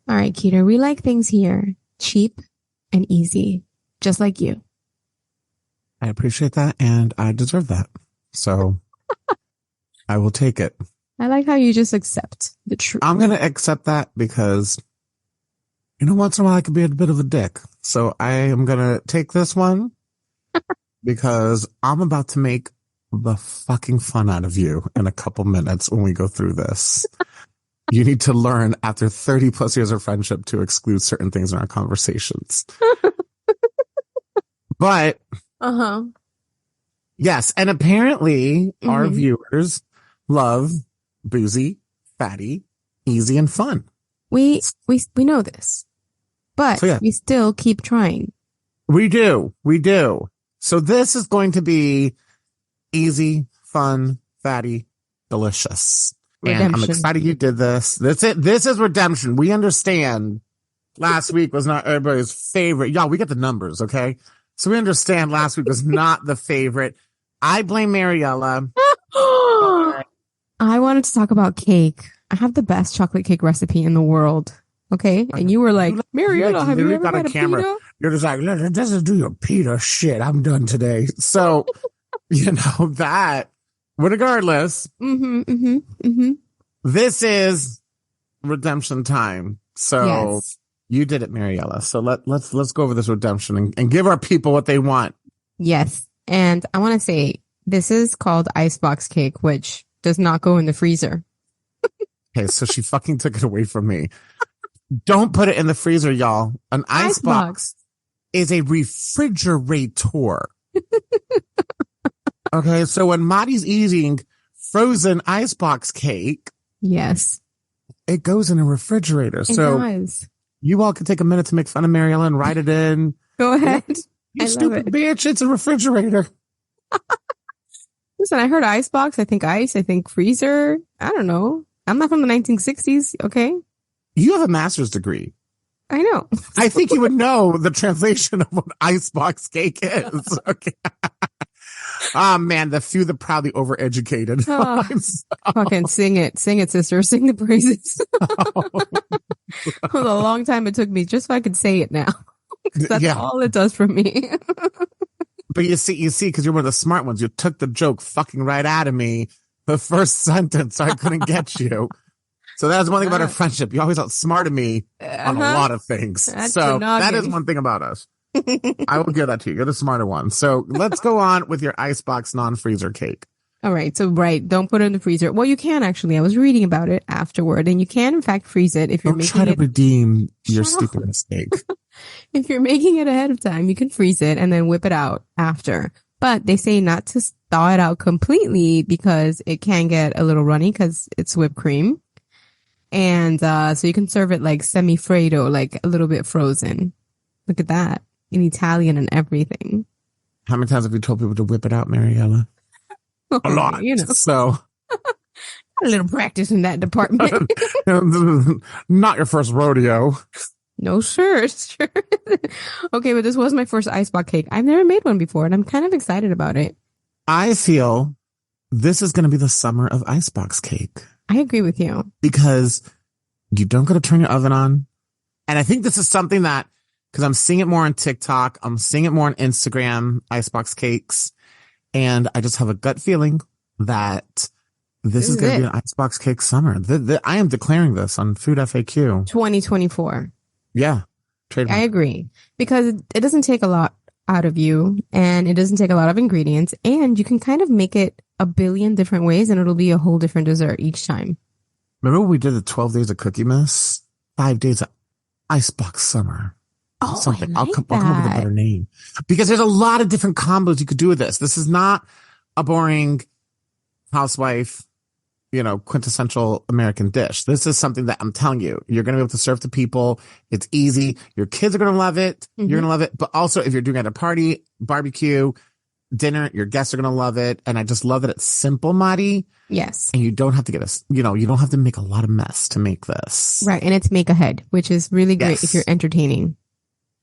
All right, Keter, we like things here cheap and easy, just like you. I appreciate that, and I deserve that. So I will take it. I like how you just accept the truth. I'm going to accept that because, once in a while I can be a bit of a dick. So I am going to take this one because I'm about to make the fucking fun out of you in a couple minutes when we go through this. You need to learn after 30 plus years of friendship to exclude certain things in our conversations. But, yes. And apparently our viewers love boozy, fatty, easy, and fun. We know this, but we still keep trying. We do. So this is going to be easy, fun, fatty, delicious. Redemption. And I'm excited you did this. That's it. This is redemption. We understand last week was not everybody's favorite. Y'all, we get the numbers, okay? So we understand last week was not the favorite. I blame Mariella. I wanted to talk about cake. I have the best chocolate cake recipe in the world. Okay. And you were like, Mariella, have you ever had a pita? You're just like, let's do your pita shit. I'm done today. So, that, regardless, this is redemption time. So you did it, Mariella. So let's go over this redemption and give our people what they want. Yes. And I want to say this is called icebox cake, which does not go in the freezer. Okay, so she fucking took it away from me. Don't put it in the freezer, y'all. An icebox is a refrigerator. Okay, so when Maddie's eating frozen icebox cake, yes, it goes in a refrigerator. It does. You all can take a minute to make fun of Mariella and write it in. Go ahead. You stupid bitch, it's a refrigerator. Listen, I heard icebox. I think ice. I think freezer. I don't know. I'm not from the 1960s. Okay. You have a master's degree. I know. I think you would know the translation of what icebox cake is. Okay. Oh man, the few, the proudly overeducated. Oh, fucking sing it, sister. Sing the praises. It was a long time it took me just so I could say it now. That's all it does for me. But you see, because you're one of the smart ones. You took the joke fucking right out of me the first sentence, so I couldn't get you. So that's one thing about our friendship. You always outsmarted me on a lot of things. So that is one thing about us. I will give that to you. You're the smarter one. So let's go on with your icebox non-freezer cake. All right. So, don't put it in the freezer. Well, you can actually. I was reading about it afterward, and you can, in fact, freeze it if you're making it. Don't try to redeem your stupid mistake. If you're making it ahead of time, you can freeze it and then whip it out after. But they say not to thaw it out completely because it can get a little runny because it's whipped cream. And so you can serve it like semi-freddo, like a little bit frozen. Look at that. In Italian and everything. How many times have you told people to whip it out, Mariella? A lot. So a little practice in that department. Not your first rodeo. No, sure. Okay, but this was my first icebox cake. I've never made one before, and I'm kind of excited about it. I feel this is going to be the summer of icebox cake. I agree with you. Because you don't got to turn your oven on. And I think this is something that, because I'm seeing it more on TikTok, I'm seeing it more on Instagram, icebox cakes. And I just have a gut feeling that this is going to be an icebox cake summer. I am declaring this on Food FAQ. 2024. Yeah. I agree. Because it doesn't take a lot out of you, and it doesn't take a lot of ingredients, and you can kind of make it a billion different ways, and it'll be a whole different dessert each time. Remember when we did the 12 days of Cookie Mess? 5 days of icebox summer. Oh, something. I'll come up with a better name. Because there's a lot of different combos you could do with this. This is not a boring housewife, quintessential American dish. This is something that I'm telling you, you're going to be able to serve to people. It's easy. Your kids are going to love it. Mm-hmm. You're going to love it. But also if you're doing it at a party, barbecue, dinner, your guests are going to love it. And I just love that it's simple, Madi. Yes. And you don't have to get us, you don't have to make a lot of mess to make this. Right. And it's make ahead, which is really great if you're entertaining.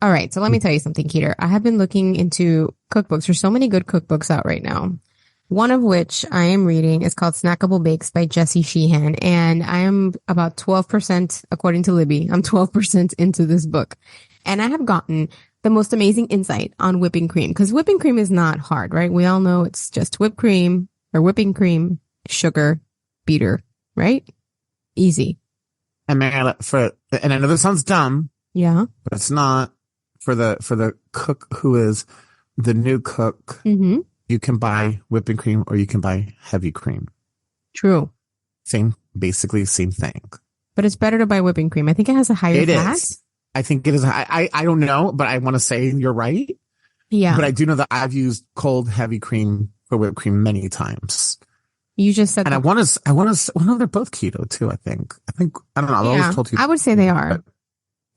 All right. So let me tell you something, Keter. I have been looking into cookbooks. There's so many good cookbooks out right now. One of which I am reading is called Snackable Bakes by Jessie Sheehan. And I am about 12%, according to Libby, I'm 12% into this book. And I have gotten the most amazing insight on whipping cream because whipping cream is not hard, right? We all know it's just whipped cream or whipping cream, sugar, beater, right? Easy. And man, and I know this sounds dumb, Yeah. but it's not for the cook who is the new cook. Mm-hmm. You can buy whipping cream or you can buy heavy cream. True. Basically same thing. But it's better to buy whipping cream. I think it has a higher fat. Is. I think it is. I don't know, but I want to say you're right. Yeah. But I do know that I've used cold heavy cream for whipped cream many times. You just said and that. I want to, well, no, they're both keto too, I think, I don't know. I've always told you. I would say they are.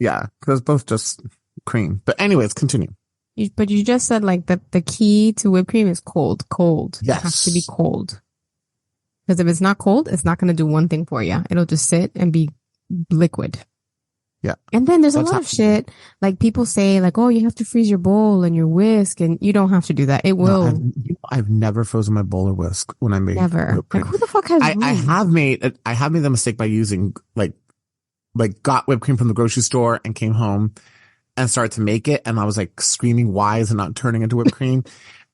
Yeah. Cause both just cream. But anyways, continue. But you just said like the key to whipped cream is cold. Yes. It has to be cold. Because if it's not cold, it's not going to do one thing for you. It'll just sit and be liquid. Yeah. And then there's a lot of shit. Like people say like, oh, you have to freeze your bowl and your whisk and you don't have to do that. It will. No, I've never frozen my bowl or whisk when I made never. Like who the fuck has I have made the mistake by using like got whipped cream from the grocery store and came home and started to make it. And I was like screaming, why is it not turning into whipped cream?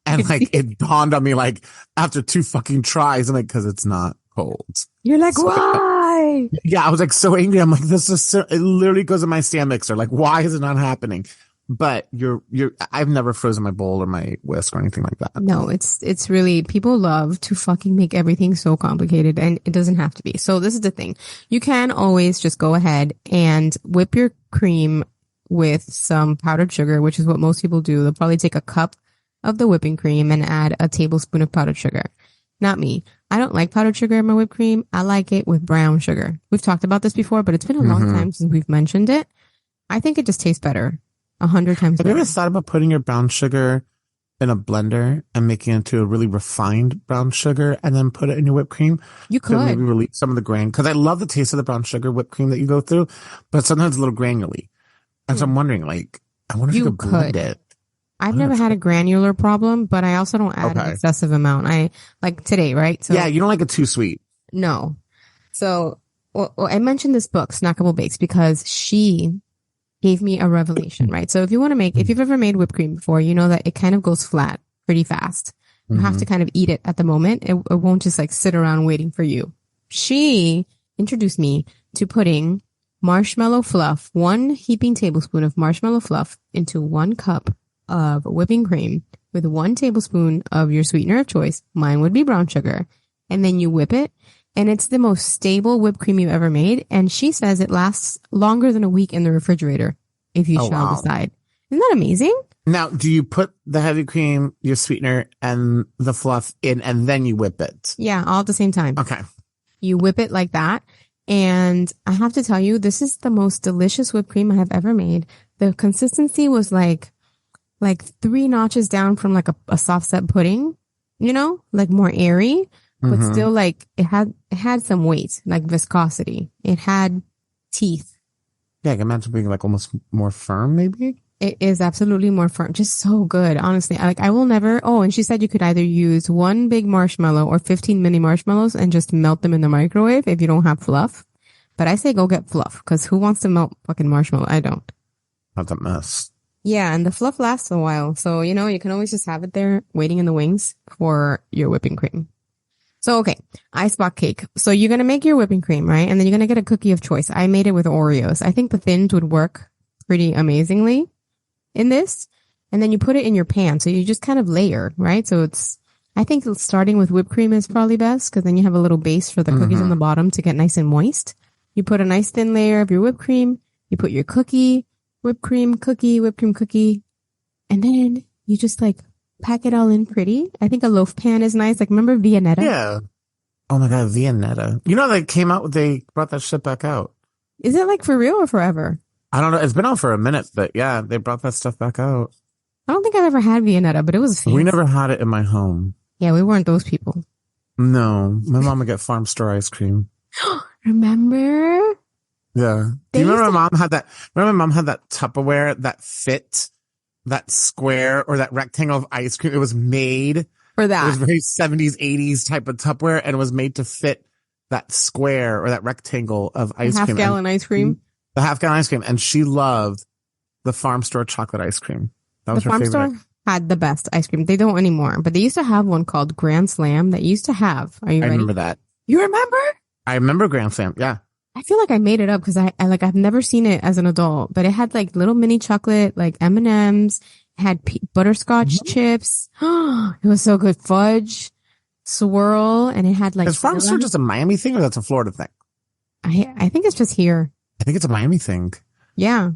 And like, it dawned on me like after 2 fucking tries, I'm like, cause it's not cold. You're like, why? Yeah. I was like so angry. I'm like, it literally goes in my stand mixer. Like, why is it not happening? But I've never frozen my bowl or my whisk or anything like that. No, it's really, people love to fucking make everything so complicated and it doesn't have to be. So this is the thing. You can always just go ahead and whip your cream with some powdered sugar, which is what most people do. They'll probably take a cup of the whipping cream and add a tablespoon of powdered sugar. Not me. I don't like powdered sugar in my whipped cream. I like it with brown sugar. We've talked about this before, but it's been a long time since we've mentioned it. I think it just tastes better. 100 times better. Have you ever thought about putting your brown sugar in a blender and making it into a really refined brown sugar and then put it in your whipped cream? You could. To maybe release some of the grain. Because I love the taste of the brown sugar whipped cream that you go through, but sometimes it's a little granularly. And so I'm wondering, like, I wonder if you could blend it. I've never had a granular problem, but I also don't add an excessive amount. I like today, right? So yeah, you don't like it too sweet. No. So I mentioned this book, Snackable Bakes, because she gave me a revelation, right? So if you've ever made whipped cream before, you know that it kind of goes flat pretty fast. You have to kind of eat it at the moment. It won't just like sit around waiting for you. She introduced me to putting marshmallow fluff, 1 heaping tablespoon of marshmallow fluff into 1 cup of whipping cream with 1 tablespoon of your sweetener of choice. Mine would be brown sugar. And then you whip it. And it's the most stable whipped cream you've ever made. And she says it lasts longer than a week in the refrigerator if you shall decide. Isn't that amazing? Now, do you put the heavy cream, your sweetener, and the fluff in, and then you whip it? Yeah, all at the same time. Okay. You whip it like that. And I have to tell you, this is the most delicious whipped cream I have ever made. The consistency was like 3 notches down from like a soft set pudding, you know, like more airy, but still like it had some weight, like viscosity. It had teeth. Yeah, I can imagine being like almost more firm, maybe. It is absolutely more firm. Just so good. Honestly, I will never. Oh, and she said you could either use 1 big marshmallow or 15 mini marshmallows and just melt them in the microwave if you don't have fluff. But I say go get fluff because who wants to melt fucking marshmallow? I don't. That's a mess. Yeah, and the fluff lasts a while. So, you know, you can always just have it there waiting in the wings for your whipping cream. So, okay, icebox cake. So you're going to make your whipping cream, right? And then you're going to get a cookie of choice. I made it with Oreos. I think the thins would work pretty amazingly in this. And then you put it in your pan. So you just kind of layer, right? So I think starting with whipped cream is probably best because then you have a little base for the cookies on the bottom to get nice and moist. You put a nice thin layer of your whipped cream. You put your cookie, whipped cream cookie. And then you just like pack it all in pretty. I think a loaf pan is nice. Like remember Viennetta? Yeah. Oh my God, Viennetta. You know, they brought that shit back out. Is it like for real or forever? I don't know. It's been out for a minute, but yeah, they brought that stuff back out. I don't think I've ever had Viennetta, but it was fancy. We never had it in my home. Yeah, we weren't those people. No, my mom would get farm store ice cream. Remember? Yeah. Do you remember my mom had that? Remember my mom had that Tupperware that fit that square or that rectangle of ice cream? It was made For It was that. very 70s, 80s type of Tupperware, and it was made to fit that square or that rectangle of A ice half cream. gallon ice cream. The half gallon ice cream. And she loved the farm store chocolate ice cream. That The was her farm favorite. store had the best ice cream. They don't anymore, but they used to have one called Grand Slam that used to have. Are you I ready? remember that. You remember? I remember Grand Slam. Yeah. I feel like I made it up because I've never seen it as an adult, but it had like little mini chocolate, like M&Ms, had butterscotch chips. It was so good. Fudge, swirl, and it had like Is farm store just a Miami thing or that's a Florida thing? I think it's just here. I think it's a Miami thing. Yeah.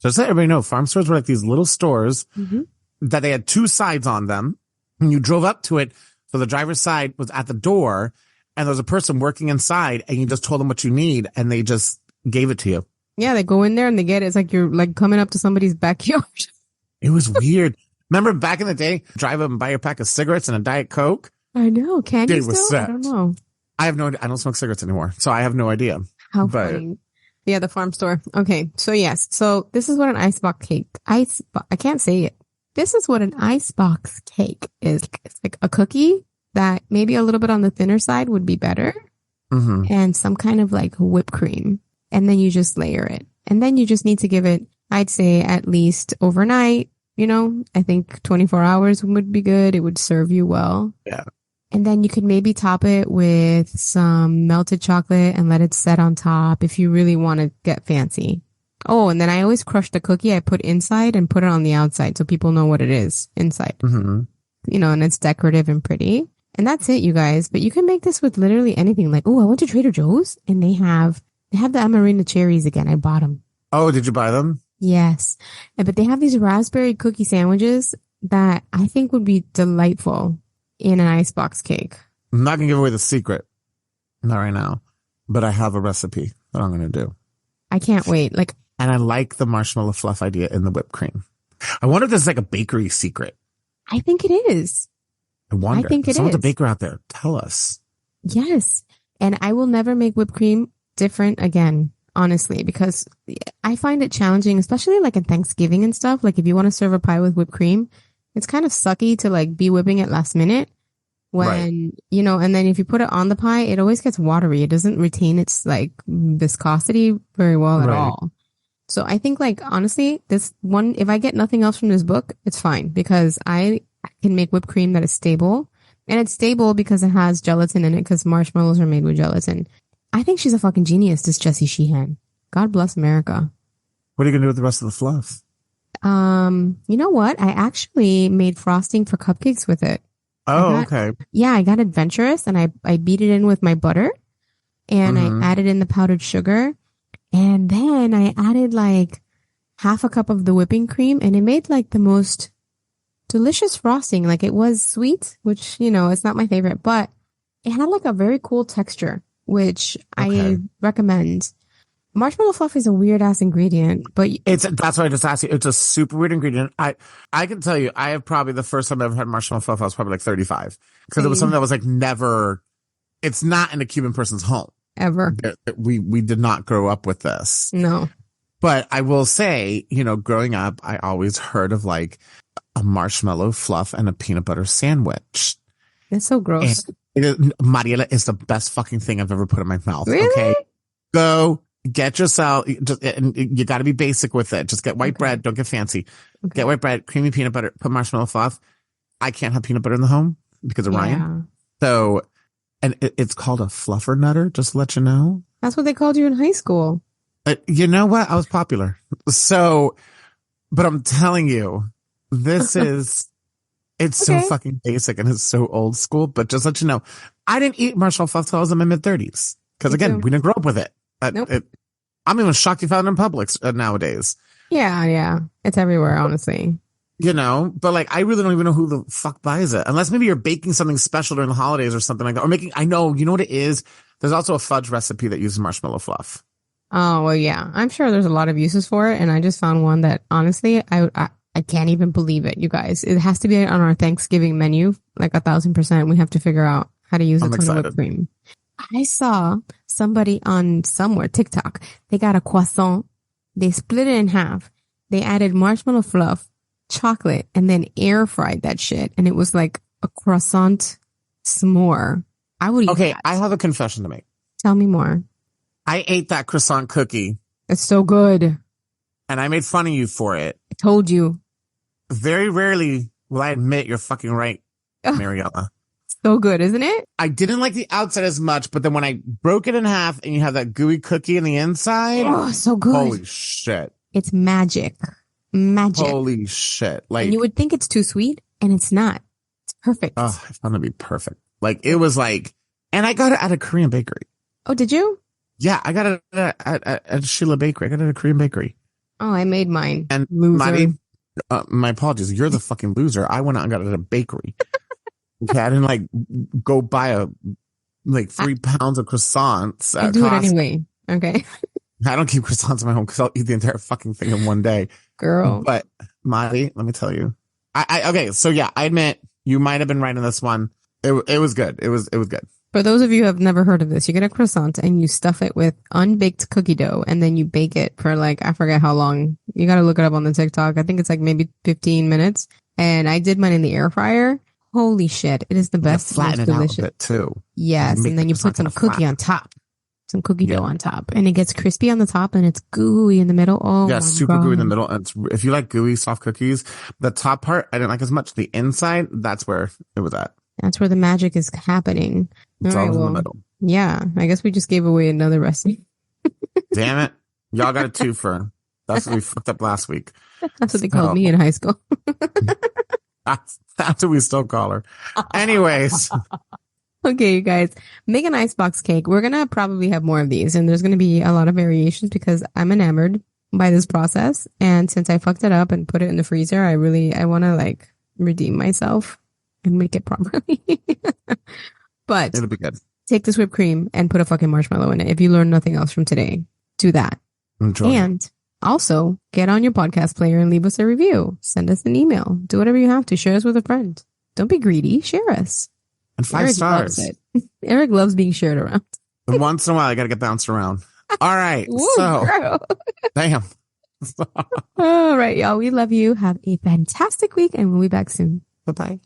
Just let everybody know, farm stores were like these little stores Mm-hmm. that they had two sides on them. And you drove up to it. So the driver's side was at the door and there was a person working inside and you just told them what you need and they just gave it to you. Yeah, they go in there and they get it. It's like you're like coming up to somebody's backyard. It was weird. Remember back in the day, drive up and buy a pack of cigarettes and a Diet Coke? I know. Can you It was still? I set. don't know. I have no idea. I don't smoke cigarettes anymore. So I have no idea. How But- funny. Yeah, the farm store. Okay. So yes. So this is what an icebox cake, I can't say it. This is what an icebox cake is. It's like a cookie that maybe a little bit on the thinner side would be better, Mm-hmm. and some kind of like whipped cream. And then you just layer it. And then you just need to give it, I'd say at least overnight, I think 24 hours would be good. It would serve you well. Yeah. And then you could maybe top it with some melted chocolate and let it set on top if you really want to get fancy. Oh, and then I always crush the cookie I put inside and put it on the outside so people know what it is inside. Mm-hmm. And it's decorative and pretty. And that's it, you guys. But you can make this with literally anything. Like, oh, I went to Trader Joe's and they have the Amarena cherries again. I bought them. Oh, did you buy them? Yes. But they have these raspberry cookie sandwiches that I think would be delightful in an icebox cake. I'm not going to give away the secret. Not right now. But I have a recipe that I'm going to do. I can't wait. Like, And I like the marshmallow fluff idea in the whipped cream. I wonder if this is like a bakery secret. I think it is. I wonder. I think it Someone's a is. baker out there. Tell us. Yes. And I will never make whipped cream different again, honestly, because I find it challenging, especially like at Thanksgiving and stuff. Like if you want to serve a pie with whipped cream, it's kind of sucky to like be whipping it last minute when, and then if you put it on the pie, it always gets watery. It doesn't retain its like viscosity very well at Right. all. So I think like, honestly, this one, if I get nothing else from this book, it's fine because I can make whipped cream that is stable. And it's stable because it has gelatin in it because marshmallows are made with gelatin. I think she's a fucking genius, this Jessie Sheehan. God bless America. What are you going to do with the rest of the fluff? You know what? I actually made frosting for cupcakes with it. Oh, I okay. Yeah, I got adventurous and I beat it in with my butter and Mhm. I added in the powdered sugar and then I added like half a cup of the whipping cream and it made like the most delicious frosting. Like it was sweet, which, it's not my favorite, but it had like a very cool texture, which I Okay. recommend. Marshmallow fluff is a weird ass ingredient, but That's why I just asked you. It's a super weird ingredient. I can tell you, I have probably the first time I ever had marshmallow fluff, I was probably like 35. Because it was Same. something that was like never, it's not in a Cuban person's home. ever. We did not grow up with this. No. But I will say, growing up, I always heard of like a marshmallow fluff and a peanut butter sandwich. It's so gross. Mariela is the best fucking thing I've ever put in my mouth. Really? Okay. Go get yourself, and you got to be basic with it. Just get white bread. Don't get fancy. Okay. Get white bread, creamy peanut butter, put marshmallow fluff. I can't have peanut butter in the home because of Ryan. Yeah. So, and it's called a fluffer nutter, just to let you know. That's what they called you in high school. You know what? I was popular. So, but I'm telling you, this is, it's so Okay. fucking basic and it's so old school. But just let you know, I didn't eat marshmallow fluff till I was in my mid 30s. Because Me again, too. we didn't grow up with it. Nope. I'm even shocked you found it in Publix nowadays. Yeah. It's everywhere, honestly. But like, I really don't even know who the fuck buys it. Unless maybe you're baking something special during the holidays or something like that. Or you know what it is? There's also a fudge recipe that uses marshmallow fluff. Oh, well, yeah. I'm sure there's a lot of uses for it. And I just found one that honestly, I can't even believe it, you guys. It has to be on our Thanksgiving menu, like 1,000%. We have to figure out how to use a I'm ton of whipped excited. cream. I saw somebody on somewhere, TikTok. They got a croissant. They split it in half. They added marshmallow fluff, chocolate, and then air fried that shit. And it was like a croissant s'more. I would eat Okay, that. I have a confession to make. Tell me more. I ate that croissant cookie It's so good. and I made fun of you for it. I told you. Very rarely will I admit you're fucking right, Ugh. Mariella. So good, isn't it? I didn't like the outside as much, but then when I broke it in half and you have that gooey cookie in the inside, Oh, so good. holy shit. It's magic. Magic. Holy shit. Like, and you would think it's too sweet, and it's not. It's perfect. oh, I found it to be perfect. Like, it was like, and I got it at a Korean bakery. Oh, did you? Yeah, I got it at Sheila Bakery. I got it at a Korean bakery. Oh, I made mine. And Loser. my apologies. You're the fucking loser. I went out and got it at a bakery. Okay, I didn't like go buy 3 pounds of croissants. I do it anyway. Okay. I don't keep croissants in my home because I'll eat the entire fucking thing in one day. Girl. But Molly, let me tell you. Okay, so yeah, I admit you might have been right on this one. It was good. It was good. For those of you who have never heard of this, you get a croissant and you stuff it with unbaked cookie dough and then you bake it for I forget how long. You got to look it up on the TikTok. I think it's maybe 15 minutes. And I did mine in the air fryer. Holy shit. It is the best. Flatten it delicious. out a bit too. Yes. And then you put some cookie on top. Some cookie dough on top. And it gets crispy on the top and it's gooey in the middle. Oh, yeah, my super God. gooey in the middle. And if you like gooey, soft cookies, the top part, I didn't like as much. The inside, that's where it was at. That's where the magic is happening. It's all in the middle. Yeah. I guess we just gave away another recipe. Damn it. Y'all got a twofer. That's what we fucked up last week. That's what they called me in high school. That's what we still call her. Anyways. Okay, you guys, make an icebox cake. We're going to probably have more of these and there's going to be a lot of variations because I'm enamored by this process. And since I fucked it up and put it in the freezer, I want to redeem myself and make it properly. But it'll be good. Take this whipped cream and put a fucking marshmallow in it. If you learn nothing else from today, do that. Enjoy. And also get on your podcast player and leave us a review. Send us an email. Do whatever you have to. Share us with a friend. Don't be greedy. Share us. And 5 Eric stars. Loves it. Eric loves being shared around. Once in a while, I got to get bounced around. All right. Woo, so, girl. damn. All right, y'all. We love you. Have a fantastic week and we'll be back soon. Bye-bye.